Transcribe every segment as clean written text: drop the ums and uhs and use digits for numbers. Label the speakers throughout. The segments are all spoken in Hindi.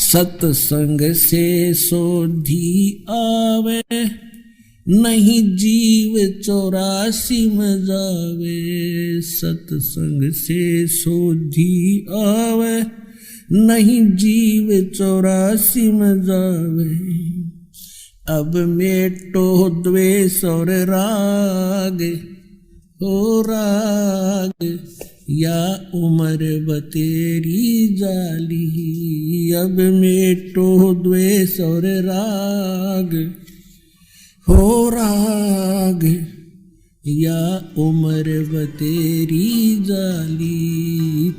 Speaker 1: सत्संग से सोधी आवे, नहीं जीव 84 में जावे। सत्संग से सोधी आवे, नहीं जीव 84 में जावे। अब मेटो द्वेष और राग, ओ राग या उम्र बतेरी जाली। अब मेटो द्वेष और राग, हो राग या उम्र बतेरी जाली।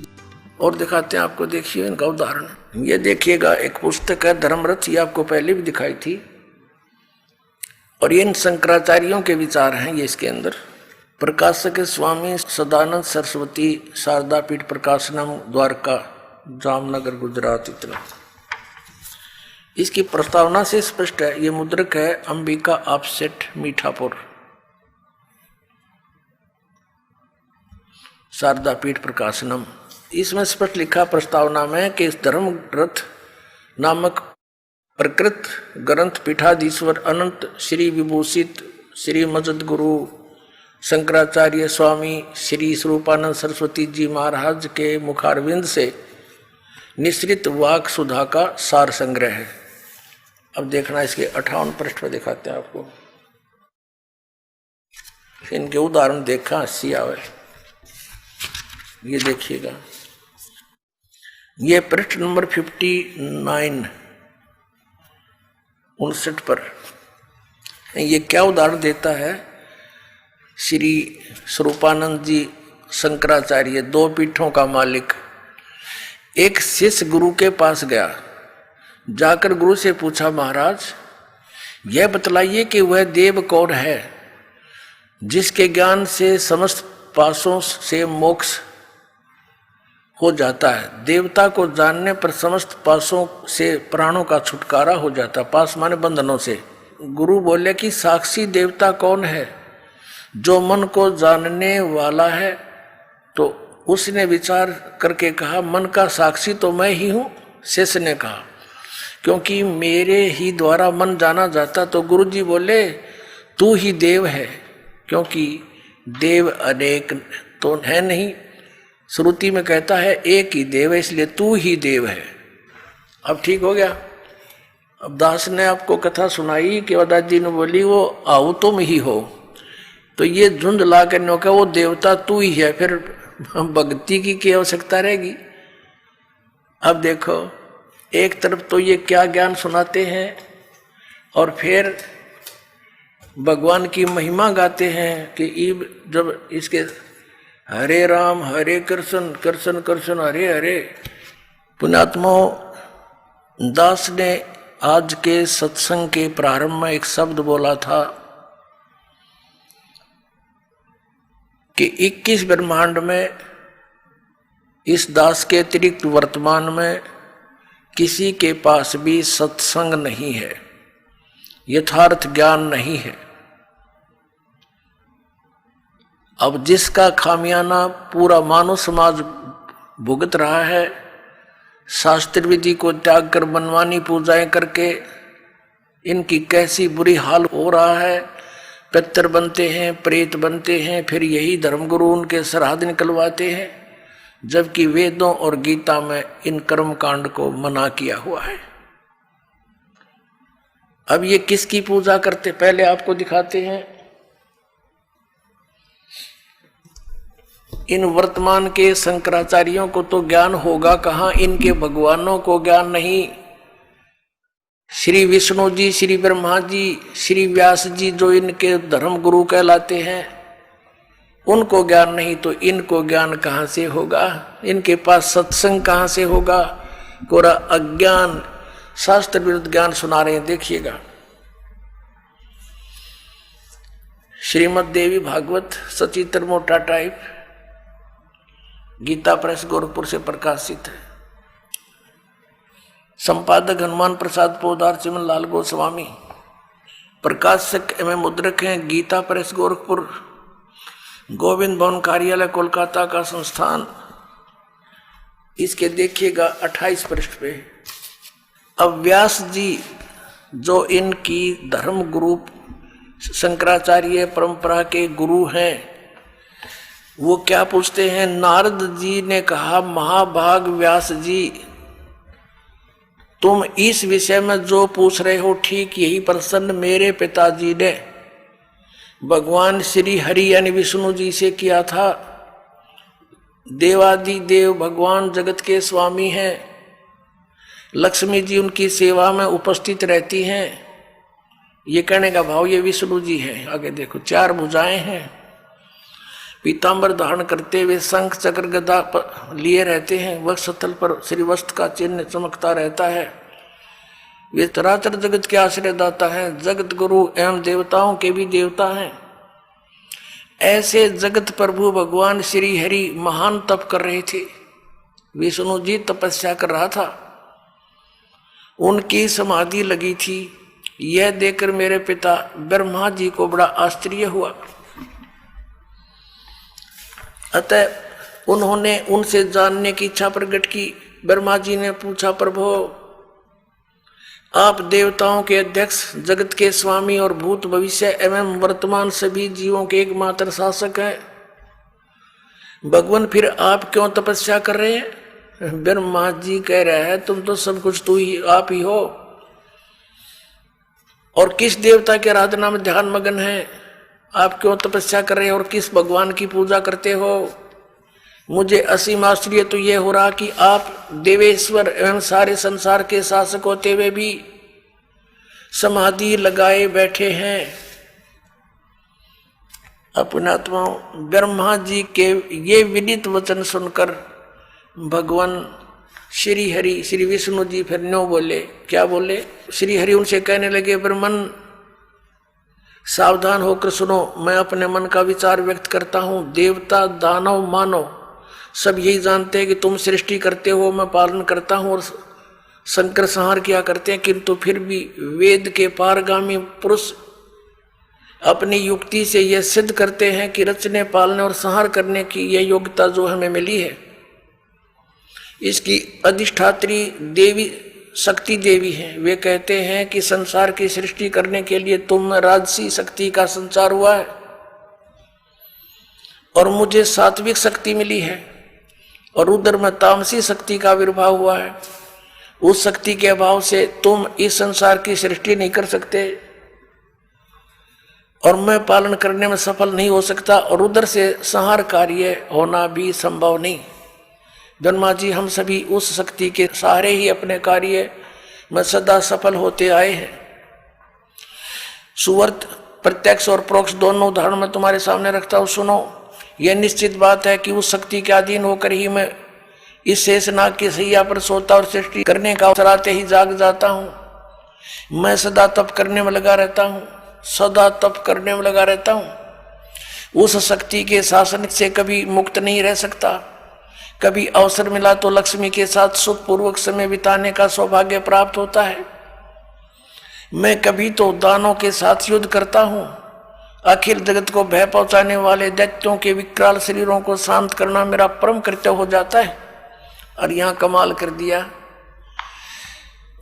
Speaker 1: और दिखाते हैं आपको, देखिए इनका उदाहरण। ये देखिएगा, एक पुस्तक है धर्मरथ, ये आपको पहले भी दिखाई थी, और ये इन शंकराचार्यों के विचार हैं। ये इसके अंदर प्रकाशक है स्वामी सदानंद सरस्वती, शारदा पीठ प्रकाशनम, द्वारका, जामनगर, गुजरात। इतना इसकी प्रस्तावना से स्पष्ट है। ये मुद्रक है अंबिका ऑफसेट, मीठापुर, शारदा पीठ प्रकाशनम। इसमें स्पष्ट लिखा प्रस्तावना में कि इस धर्मरथ नामक प्रकृत ग्रंथ पीठाधीश्वर अनंत श्री विभूषित श्री मजद गुरु शंकराचार्य स्वामी श्री स्वरूपानंद सरस्वती जी महाराज के मुखारविंद से निश्रित वाक सुधा का सार संग्रह है। अब देखना, इसके 58 पृष्ठ में दिखाते हैं आपको। इनके उदाहरण देखा, हंसी आवे। ये देखिएगा, ये पृष्ठ नंबर 59 59 पर ये क्या उदाहरण देता है। श्री स्वरूपानंद जी शंकराचार्य, 2 पीठों का मालिक, एक शिष्य गुरु के पास गया। जाकर गुरु से पूछा, महाराज यह बतलाइए कि वह देव कौन है जिसके ज्ञान से समस्त पासों से मोक्ष हो जाता है। देवता को जानने पर समस्त पासों से प्राणों का छुटकारा हो जाता। पास माने बंधनों से। गुरु बोले कि साक्षी देवता कौन है जो मन को जानने वाला है। तो उसने विचार करके कहा, मन का साक्षी तो मैं ही हूँ। शिष्य ने कहा, क्योंकि मेरे ही द्वारा मन जाना जाता। तो गुरु जी बोले, तू ही देव है, क्योंकि देव अनेक तो है नहीं। श्रुति में कहता है एक ही देव है, इसलिए तू ही देव है। अब ठीक हो गया। अब दास ने आपको कथा सुनाई कि दादी ने बोली, वो आओ तुम ही हो। तो ये झुंड ला कर नौका, वो देवता तू ही है, फिर भक्ति की क्या आवश्यकता रहेगी। अब देखो, एक तरफ तो ये क्या ज्ञान सुनाते हैं और फिर भगवान की महिमा गाते हैं कि जब इसके हरे राम हरे कृष्ण कृष्ण कृष्ण हरे हरे। पुण्यात्मा, दास ने आज के सत्संग के प्रारंभ में एक शब्द बोला था कि 21 ब्रह्मांड में इस दास के अतिरिक्त वर्तमान में किसी के पास भी सत्संग नहीं है, यथार्थ ज्ञान नहीं है। अब जिसका खामियाना पूरा मानव समाज भुगत रहा है, शास्त्र विधि को त्याग कर मनमानी पूजाएं करके इनकी कैसी बुरी हाल हो रहा है। पितर बनते हैं, प्रेत बनते हैं, फिर यही धर्मगुरु उनके श्राद्ध निकलवाते हैं, जबकि वेदों और गीता में इन कर्म कांड को मना किया हुआ है। अब ये किसकी पूजा करते, पहले आपको दिखाते हैं। इन वर्तमान के शंकराचार्यों को तो ज्ञान होगा कहाँ, इनके भगवानों को ज्ञान नहीं। श्री विष्णु जी, श्री ब्रह्मा जी, श्री व्यास जी जो इनके धर्म गुरु कहलाते हैं, उनको ज्ञान नहीं, तो इनको ज्ञान कहाँ से होगा। इनके पास सत्संग कहाँ से होगा। कोरा अज्ञान, शास्त्र विरुद्ध ज्ञान सुना रहे हैं। देखिएगा, श्रीमद् देवी भागवत सचित्र मोटा टाइप, गीता प्रेस गोरखपुर से प्रकाशित है। संपादक हनुमान प्रसाद पोदार चिमन लाल गोस्वामी, प्रकाशक एवं मुद्रक हैं गीता प्रेस गोरखपुर, गोविंद भवन कार्यालय कोलकाता का संस्थान। इसके देखिएगा 28 पृष्ठ पे अब व्यास जी जो इनकी धर्म गुरु शंकराचार्य परंपरा के गुरु हैं, वो क्या पूछते हैं? नारद जी ने कहा, महाभाग व्यास जी, तुम इस विषय में जो पूछ रहे हो ठीक यही प्रश्न मेरे पिताजी ने भगवान श्री हरि यानी विष्णु जी से किया था। देवादि देव भगवान जगत के स्वामी हैं, लक्ष्मी जी उनकी सेवा में उपस्थित रहती हैं। ये कहने का भाव ये विष्णु जी हैं। आगे देखो, 4 भुजाएं हैं, पीतांबर धारण करते हुए शंख चक्र गदा लिए रहते हैं, वक्षस्थल पर श्रीवस्त्र का चिन्ह चमकता रहता है। वे चराचर जगत के आश्रयदाता हैं, जगत गुरु एवं देवताओं के भी देवता हैं। ऐसे जगत प्रभु भगवान श्री हरि महान तप कर रहे थे। विष्णु जी तपस्या कर रहा था, उनकी समाधि लगी थी। यह देखकर मेरे पिता ब्रह्मा जी को बड़ा आश्चर्य हुआ। अतः उन्होंने उनसे जानने की इच्छा प्रकट की। ब्रह्मा जी ने पूछा, प्रभु आप देवताओं के अध्यक्ष, जगत के स्वामी और भूत भविष्य एवं वर्तमान सभी जीवों के एकमात्र शासक हैं, भगवान फिर आप क्यों तपस्या कर रहे हैं? ब्रह्मा जी कह रहे हैं, तुम तो सब कुछ तू ही आप ही हो, और किस देवता की आराधना में ध्यान मगन है? आप क्यों तपस्या कर रहे हो और किस भगवान की पूजा करते हो? मुझे असीम आश्चर्य तो यह हो रहा कि आप देवेश्वर एवं सारे संसार के शासक होते हुए भी समाधि लगाए बैठे हैं। अपने आत्माओं, ब्रह्मा जी के ये विदित वचन सुनकर भगवान श्री हरि श्री विष्णु जी फिर न्यों बोले। क्या बोले? श्री हरि उनसे कहने लगे, ब्रह्मन सावधान होकर सुनो, मैं अपने मन का विचार व्यक्त करता हूँ। देवता दानव मानव सब यही जानते हैं कि तुम सृष्टि करते हो, मैं पालन करता हूँ और संकर संहार किया करते हैं, किंतु फिर भी वेद के पारगामी पुरुष अपनी युक्ति से यह सिद्ध करते हैं कि रचने पालने और संहार करने की यह योग्यता जो हमें मिली है, इसकी अधिष्ठात्री देवी शक्ति देवी है। वे कहते हैं कि संसार की सृष्टि करने के लिए तुम राजसी शक्ति का संचार हुआ है और मुझे सात्विक शक्ति मिली है, और उधर में तामसी शक्ति का आविर्भाव हुआ है। उस शक्ति के अभाव से तुम इस संसार की सृष्टि नहीं कर सकते और मैं पालन करने में सफल नहीं हो सकता, और उधर से संहार कार्य होना भी संभव नहीं। ब्रह्मा जी, हम सभी उस शक्ति के सहारे ही अपने कार्य में सदा सफल होते आए हैं। सुवर्त प्रत्यक्ष और प्रोक्ष दोनों उदाहरण मैं तुम्हारे सामने रखता हूँ, सुनो। यह निश्चित बात है कि उस शक्ति के अधीन होकर ही मैं इस शेषनाग की सैया पर सोता और सृष्टि करने का अवसर आते ही जाग जाता हूँ। मैं सदा तप करने में लगा रहता हूँ, सदा तप करने में लगा रहता हूँ। उस शक्ति के शासन से कभी मुक्त नहीं रह सकता। कभी अवसर मिला तो लक्ष्मी के साथ सुखपूर्वक समय बिताने का सौभाग्य प्राप्त होता है। मैं कभी तो दानों के साथ युद्ध करता हूँ। अखिल जगत को भय पहुंचाने वाले दैत्यों के विकराल शरीरों को शांत करना मेरा परम कर्तव्य हो जाता है। और यहाँ कमाल कर दिया,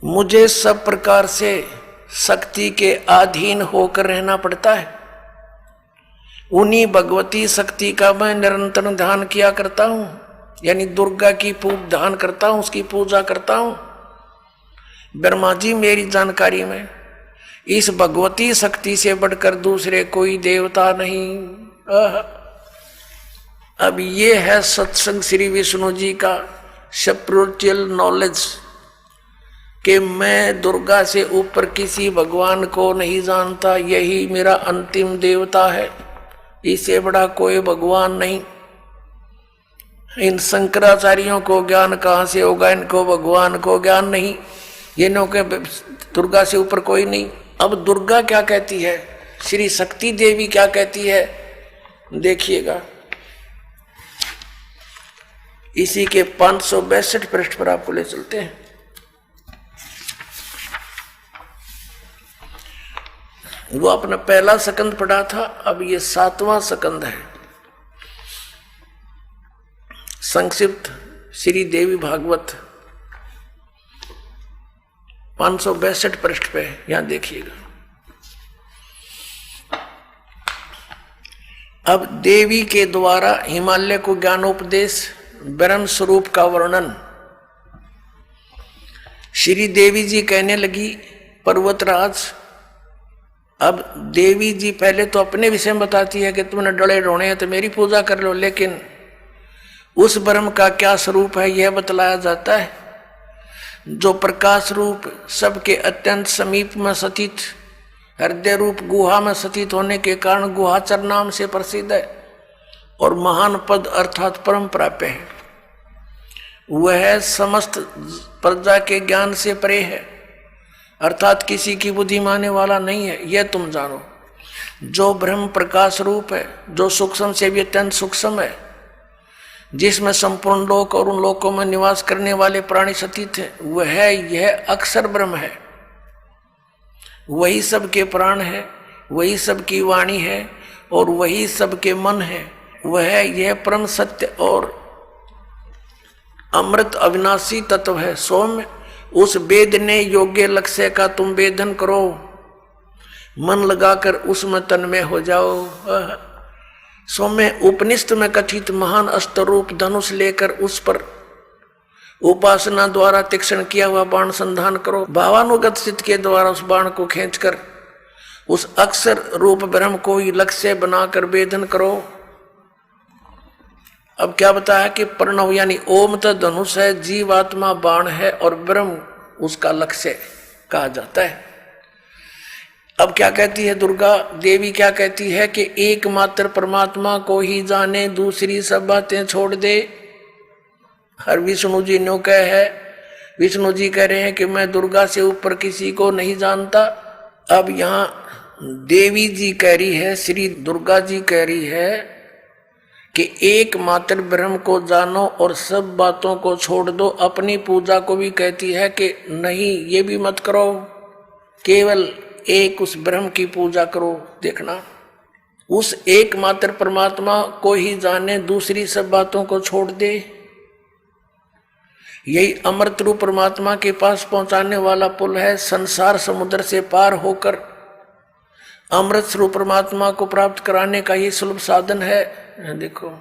Speaker 1: मुझे सब प्रकार से शक्ति के अधीन होकर रहना पड़ता है। उन्हीं भगवती शक्ति का मैं निरंतर ध्यान किया करता हूँ, यानी दुर्गा की ध्यान करता हूँ, उसकी पूजा करता हूँ। ब्रह्मा जी, मेरी जानकारी में इस भगवती शक्ति से बढ़कर दूसरे कोई देवता नहीं। अब ये है सत्संग श्री विष्णु जी का स्पिरिचुअल नॉलेज कि मैं दुर्गा से ऊपर किसी भगवान को नहीं जानता, यही मेरा अंतिम देवता है, इससे बड़ा कोई भगवान नहीं। इन शंकराचार्यों को ज्ञान कहाँ से होगा? इनको भगवान को ज्ञान नहीं, ये नो के दुर्गा से ऊपर कोई नहीं। अब दुर्गा क्या कहती है, श्री शक्ति देवी क्या कहती है, देखिएगा। इसी के 562 पृष्ठ पर आपको ले चलते हैं। वो अपना पहला स्कंद पढ़ा था, अब ये 7वां स्कंद है। संक्षिप्त श्री देवी भागवत 562 पृष्ठ पे, यहां देखिएगा। अब देवी के द्वारा हिमालय को ज्ञानोपदेश, ब्रह्म स्वरूप का वर्णन। श्री देवी जी कहने लगी, पर्वतराज, अब देवी जी पहले तो अपने विषय में बताती है कि तुमने डरे रोने हैं तो मेरी पूजा कर लो, लेकिन उस ब्रह्म का क्या स्वरूप है यह बतलाया जाता है, जो प्रकाश रूप सबके अत्यंत समीप में स्थित, हृदय रूप गुहा में स्थित होने के कारण गुहाचर नाम से प्रसिद्ध है और महान पद अर्थात परम प्राप्य है। वह समस्त प्रजा के ज्ञान से परे है, अर्थात किसी की बुद्धि मानने वाला नहीं है, यह तुम जानो। जो ब्रह्म प्रकाश रूप है, जो सूक्ष्म से भी अत्यंत सूक्ष्म है, जिसमें संपूर्ण लोक और उन लोकों में निवास करने वाले प्राणी स्थित हैं, वह यह अक्षर ब्रह्म है। वही सबके प्राण है, वही सबकी वाणी है और वही सबके मन है। वह यह परम सत्य और अमृत अविनाशी तत्व है। सौम्य, उस वेदने योग्य लक्ष्य का तुम वेदन करो, मन लगाकर उसमें तन्मय हो जाओ। सौम्य, उपनिषद में कथित महान अस्त्र रूप धनुष लेकर उस पर उपासना द्वारा तीक्ष्ण किया हुआ बाण संधान करो। भावानुगत चित्त के द्वारा उस बाण को खींचकर उस अक्षर रूप ब्रह्म को ही लक्ष्य बनाकर वेदन करो। अब क्या बताया कि प्रणव यानी ओम तो धनुष है, जीवात्मा बाण है और ब्रह्म उसका लक्ष्य कहा जाता है। अब क्या कहती है दुर्गा देवी, क्या कहती है कि एकमात्र परमात्मा को ही जाने, दूसरी सब बातें छोड़ दे। हर विष्णु जी न्यों कह है, विष्णु जी कह रहे हैं कि मैं दुर्गा से ऊपर किसी को नहीं जानता। अब यहाँ देवी जी कह रही है, श्री दुर्गा जी कह रही है कि एकमात्र ब्रह्म को जानो और सब बातों को छोड़ दो। अपनी पूजा को भी कहती है कि नहीं, ये भी मत करो, केवल एक उस ब्रह्म की पूजा करो। देखना, उस एकमात्र परमात्मा को ही जाने, दूसरी सब बातों को छोड़ दे। यही अमृत रूप परमात्मा के पास पहुंचाने वाला पुल है। संसार समुद्र से पार होकर अमृत स्वरूप परमात्मा को प्राप्त कराने का ये सुलभ साधन है। देखो,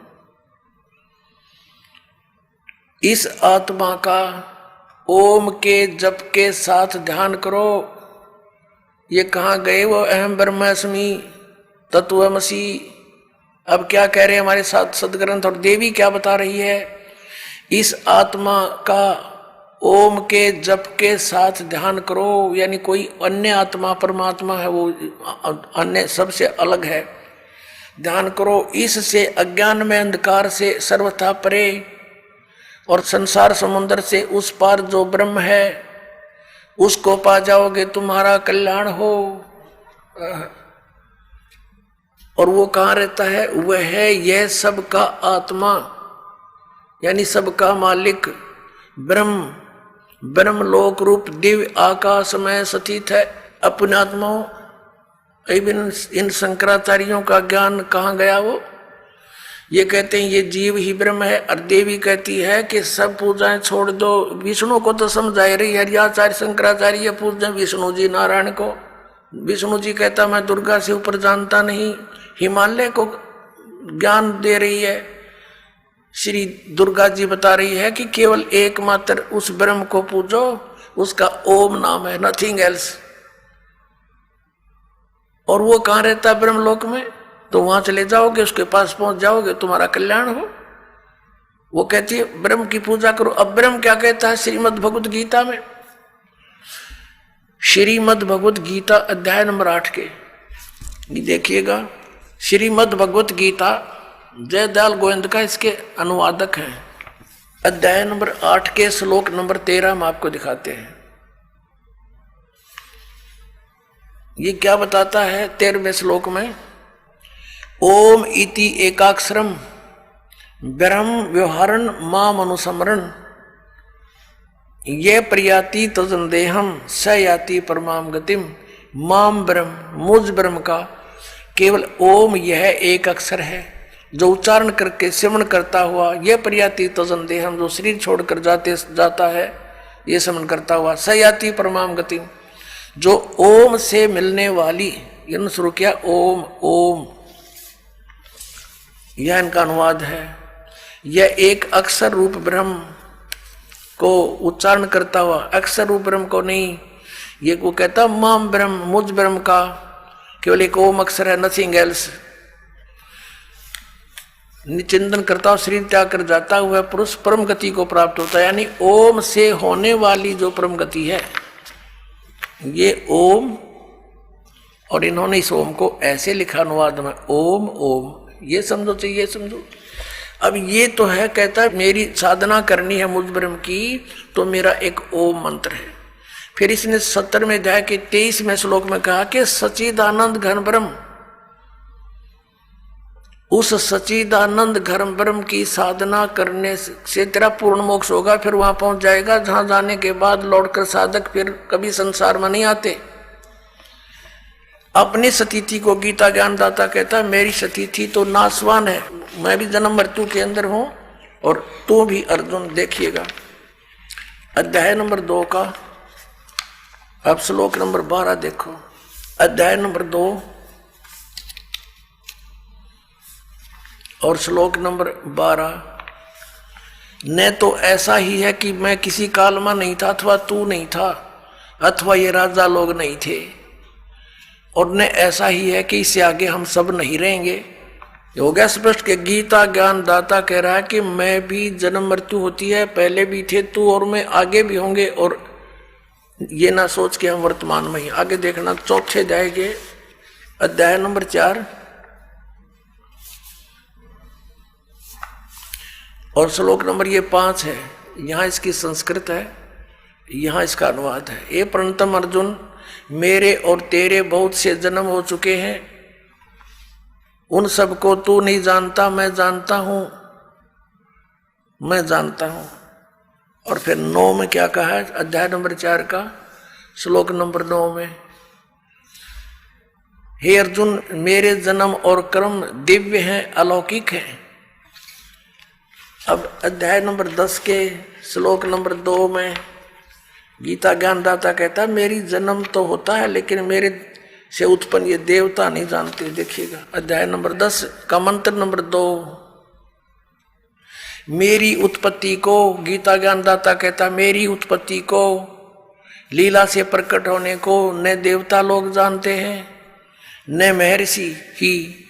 Speaker 1: इस आत्मा का ओम के जप के साथ ध्यान करो। ये कहाँ गए वो अहम ब्रह्मास्मि तत्वमसि। अब क्या कह रहे हैं हमारे साथ सदग्रंथ और देवी क्या बता रही है, इस आत्मा का ओम के जप के साथ ध्यान करो। यानी कोई अन्य आत्मा परमात्मा है, वो अन्य सबसे अलग है, ध्यान करो। इससे अज्ञान में अंधकार से सर्वथा परे और संसार समुद्र से उस पार जो ब्रह्म है उसको पा जाओगे, तुम्हारा कल्याण हो। और वो कहाँ रहता है, वह है यह सबका आत्मा, यानी सबका मालिक ब्रह्म, ब्रह्मलोक रूप दिव्य आकाश में स्थित है। अपने आत्माओं, इन शंकराचार्यों का ज्ञान कहाँ गया वो? ये कहते हैं ये जीव ही ब्रह्म है। और देवी कहती है कि सब पूजाएं छोड़ दो। विष्णु को तो समझा रही है, हरियाचार्य शंकराचार्य पूजन विष्णु जी नारायण को। विष्णु जी कहता मैं दुर्गा से ऊपर जानता नहीं, हिमालय को ज्ञान दे रही है। श्री दुर्गा जी बता रही है कि केवल एकमात्र उस ब्रह्म को पूजो, उसका ओम नाम है, नथिंग एल्स। और वो कहाँ रहता है ब्रह्मलोक में, तो वहां चले जाओगे, उसके पास पहुंच जाओगे, तुम्हारा कल्याण हो। वो कहती है ब्रह्म की पूजा करो। अब ब्रह्म क्या कहता है श्रीमद् भगवत गीता में, श्रीमद् भगवत गीता अध्याय नंबर 8 के देखिएगा। श्रीमद् भगवत गीता जयदयाल गोविंद का इसके अनुवादक हैं। अध्याय नंबर 8 के श्लोक नंबर 13 हम आपको दिखाते हैं। ये क्या बताता है 13वें श्लोक में, ओम इति एकाक्षरम ब्रह्म व्यवहारन माम अनुसमरण ये प्रयाति तजंदेहम स याति परमाम गतिम। माम ब्रह्म, मुझ ब्रह्म का केवल ओम यह एक अक्षर है जो उच्चारण करके सिमरण करता हुआ यह प्रयाति तजंदेहम, जो शरीर छोड़कर जाता है, ये समन करता हुआ सयाति परमाम गति, जो ओम से मिलने वाली, ये शुरू किया ओम ओम, यह इनका अनुवाद है। यह एक अक्षर रूप ब्रह्म को उच्चारण करता हुआ, अक्षर रूप ब्रह्म को नहीं, ये को कहता माम ब्रह्म, मुझ ब्रह्म का केवल एक ओम अक्षर है, नथिंग एल्स। चिंतन करता हुआ शरीर त्याग कर जाता हुआ पुरुष परम गति को प्राप्त होता है। यानी ओम से होने वाली जो परम गति है, ये ओम, और इन्होंने इस ओम को ऐसे लिखा अनुवाद में ओम ओम, ये समझो चाहिए, समझो। अब ये तो है, कहता है मेरी साधना करनी है मुझ ब्रह्म की, तो मेरा एक ओम मंत्र है। फिर इसने 70वें अध्याय के 23वें श्लोक में कहा कि सच्चिदानंद घन ब्रह्म, उस सच्चिदानंद घन ब्रह्म की साधना करने से तेरा पूर्ण मोक्ष होगा। फिर वहां पहुंच जाएगा जहां जाने के बाद लौटकर साधक फिर कभी संसार में नहीं आते। अपनी स्थिति को गीता ज्ञानदाता कहता है मेरी स्थिति तो नाशवान है, मैं भी जन्म मृत्यु के अंदर हूं और तू भी अर्जुन। देखिएगा अध्याय नंबर 2 का, अब श्लोक नंबर 12 देखो। अध्याय नंबर 2 और श्लोक नंबर 12। न तो ऐसा ही है कि मैं किसी काल में नहीं था, अथवा तू नहीं था, अथवा ये राजा लोग नहीं थे, और न ऐसा ही है कि इससे आगे हम सब नहीं रहेंगे। हो गया स्पष्ट कि गीता ज्ञान दाता कह रहा है कि मैं भी जन्म मृत्यु होती है, पहले भी थे तू और मैं, आगे भी होंगे। और ये ना सोच के हम वर्तमान में ही, आगे देखना चौथे जाएंगे अध्याय नंबर 4 और श्लोक नंबर ये 5 है। यहाँ इसकी संस्कृत है, यहाँ इसका अनुवाद है। ये प्रणतम अर्जुन, मेरे और तेरे बहुत से जन्म हो चुके हैं, उन सबको तू नहीं जानता, मैं जानता हूं, मैं जानता हूं। और फिर 9 में क्या कहा है, अध्याय नंबर 4 का श्लोक नंबर 9 में, हे अर्जुन मेरे जन्म और कर्म दिव्य हैं, अलौकिक हैं। अब अध्याय नंबर 10 के श्लोक नंबर 2 में गीता ज्ञानदाता कहता है मेरी जन्म तो होता है, लेकिन मेरे से उत्पन्न ये देवता नहीं जानते। देखिएगा अध्याय नंबर 10 का मंत्र नंबर 2, मेरी उत्पत्ति को, गीता ज्ञानदाता कहता मेरी उत्पत्ति को, लीला से प्रकट होने को न देवता लोग जानते हैं न महर्षि ही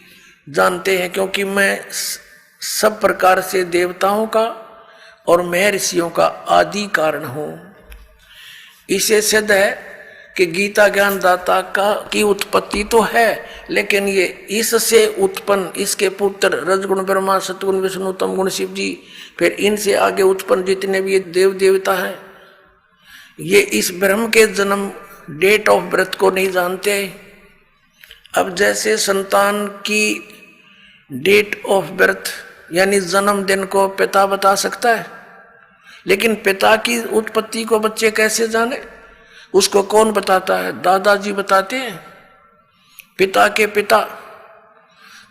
Speaker 1: जानते हैं, क्योंकि मैं सब प्रकार से देवताओं का और महर्षियों का आदि कारण हूं। इसे सिद्ध है कि गीता ज्ञानदाता का की उत्पत्ति तो है, लेकिन ये इससे उत्पन्न, इसके पुत्र रजगुण ब्रह्मा, सतगुण विष्णु, तमगुण शिव जी, फिर इनसे आगे उत्पन्न जितने भी ये देव देवता हैं, ये इस ब्रह्म के जन्म डेट ऑफ बर्थ को नहीं जानते। अब जैसे संतान की डेट ऑफ बर्थ यानी जन्मदिन को पिता बता सकता है, लेकिन पिता की उत्पत्ति को बच्चे कैसे जाने, उसको कौन बताता है? दादाजी बताते हैं। पिता के पिता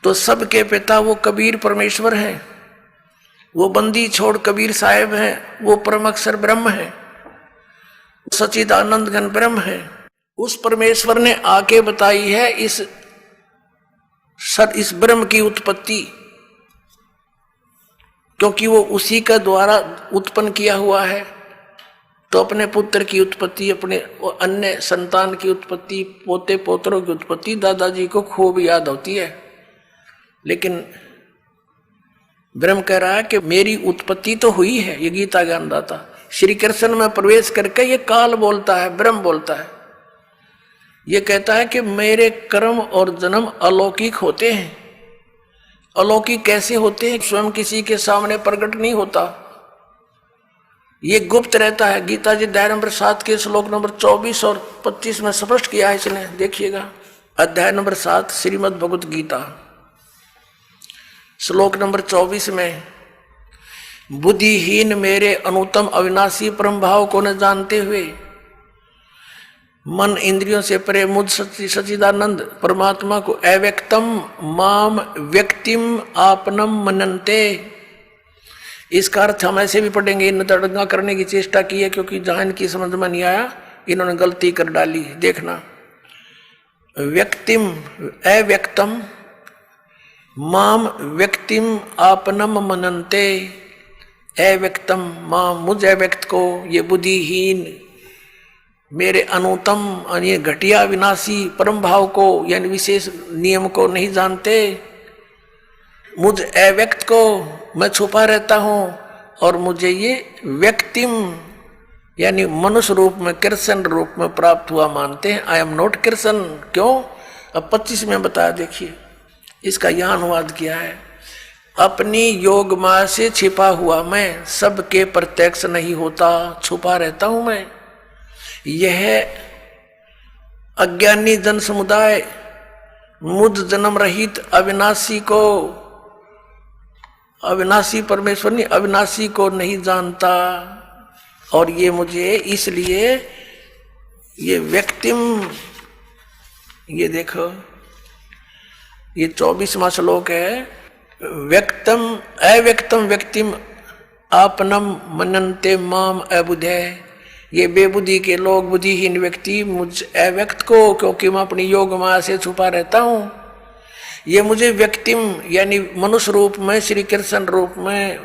Speaker 1: तो सबके पिता वो कबीर परमेश्वर हैं, वो बंदी छोड़ कबीर साहेब हैं, वो परम अक्षर ब्रह्म है, सच्चिदानंद घन ब्रह्म है। उस परमेश्वर ने आके बताई है इस ब्रह्म की उत्पत्ति, क्योंकि वो उसी का द्वारा उत्पन्न किया हुआ है। तो अपने पुत्र की उत्पत्ति, अपने अन्य संतान की उत्पत्ति, पोते पोतरों की उत्पत्ति दादाजी को खूब याद होती है। लेकिन ब्रह्म कह रहा है कि मेरी उत्पत्ति तो हुई है। ये गीता ज्ञानदाता श्री कृष्ण में प्रवेश करके ये काल बोलता है, ब्रह्म बोलता है। ये कहता है कि मेरे कर्म और जन्म अलौकिक होते हैं। अलौकिक कैसे होते हैं? स्वयं किसी के सामने प्रकट नहीं होता, ये गुप्त रहता है। गीता जी अध्याय नंबर 7 के श्लोक नंबर 24 और 25 में स्पष्ट किया है इसने। देखिएगा अध्याय नंबर 7 श्रीमद् भगवत गीता श्लोक नंबर 24 में, बुद्धिहीन मेरे अनुत्तम अविनाशी परम भाव को न जानते हुए मन इंद्रियों से परे मुझ सच्चिदानंद परमात्मा को अव्यक्तम माम व्यक्तिम आपनम मनन्ते, इसका अर्थ हम ऐसे भी पढ़ेंगे, इन दंगा करने की चेष्टा की है, क्योंकि जहां इनकी समझ में नहीं आया इन्होंने गलती कर डाली। देखना, व्यक्तिम अव्यक्तम माम व्यक्तिम आपनम मनन्ते, अव्यक्तम माम मुझ अव्यक्त को, ये बुद्धिहीन मेरे अनुतम ये घटिया विनाशी परम भाव को यानी विशेष नियम को नहीं जानते। मुझ अव्यक्त को मैं छुपा रहता हूं और मुझे ये व्यक्तिम यानी मनुष्य रूप में कृष्ण रूप में प्राप्त हुआ मानते हैं। I am not Krishna. क्यों? अब 25 में बताया, देखिए इसका यह अनुवाद किया है। अपनी योग माया से छिपा हुआ मैं सबके प्रत्यक्ष नहीं होता, छुपा रहता हूं मैं। यह अज्ञानी जन समुदाय मुझ जन्म रहित अविनाशी को, अविनाशी परमेश्वर नहीं, अविनाशी को नहीं जानता। और ये मुझे इसलिए ये व्यक्तिम, ये देखो ये 24वां श्लोक है। व्यक्तम अव्यक्तम व्यक्तिम आपनम मनन्ते माम अबुधे, ये बेबुद्धि के लोग, बुद्धिहीन व्यक्ति मुझ अव्यक्त को, क्योंकि मैं अपनी योग माया से छुपा रहता हूं, ये मुझे व्यक्तिम यानी मनुष्य रूप में, श्री कृष्ण रूप में,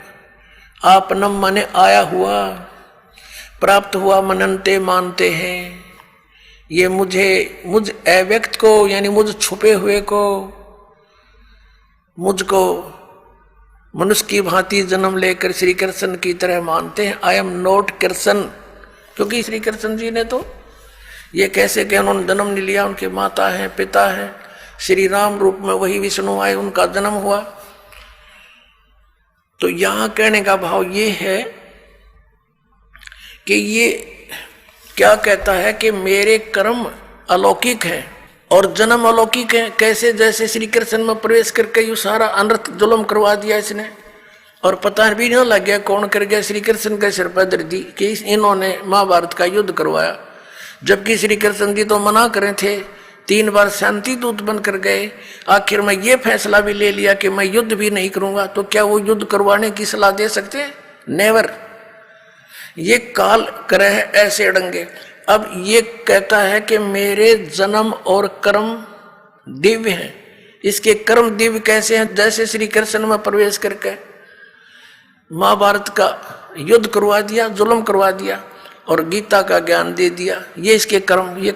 Speaker 1: आपनम माने आया हुआ, प्राप्त हुआ, मनन्ते मानते हैं। ये मुझे, मुझ अव्यक्त को यानी मुझ छुपे हुए को, मुझको मनुष्य की भांति जन्म लेकर श्री कृष्ण की तरह मानते हैं। आई एम नॉट कृष्ण, क्योंकि श्री कृष्ण जी ने तो ये कैसे कि उन्होंने जन्म नहीं लिया, उनके माता हैं, पिता हैं, श्री राम रूप में वही विष्णु आए, उनका जन्म हुआ। तो यहां कहने का भाव ये है कि ये क्या कहता है कि मेरे कर्म अलौकिक हैं और जन्म अलौकिक है। कैसे? जैसे श्री कृष्ण में प्रवेश करके यू सारा अनर्थ जुल्म करवा दिया इसने, और पता भी नहीं लग गया कौन कर गया, श्री कृष्ण के सिर पर दर्दी कि इन्होंने महाभारत का युद्ध करवाया। जबकि श्री कृष्ण जी तो मना करे थे, 3 बार शांति दूत बनकर गए, आखिर में ये फैसला भी ले लिया कि मैं युद्ध भी नहीं करूंगा। तो क्या वो युद्ध करवाने की सलाह दे सकते? नेवर। ये काल करे ऐसे अड़ंगे। अब ये कहता है कि मेरे जन्म और कर्म दिव्य हैं। इसके कर्म दिव्य कैसे हैं? जैसे श्री कृष्ण में प्रवेश करके महाभारत का युद्ध करवा दिया, जुल्म करवा दिया और गीता का ज्ञान दे दिया, ये इसके कर्म। ये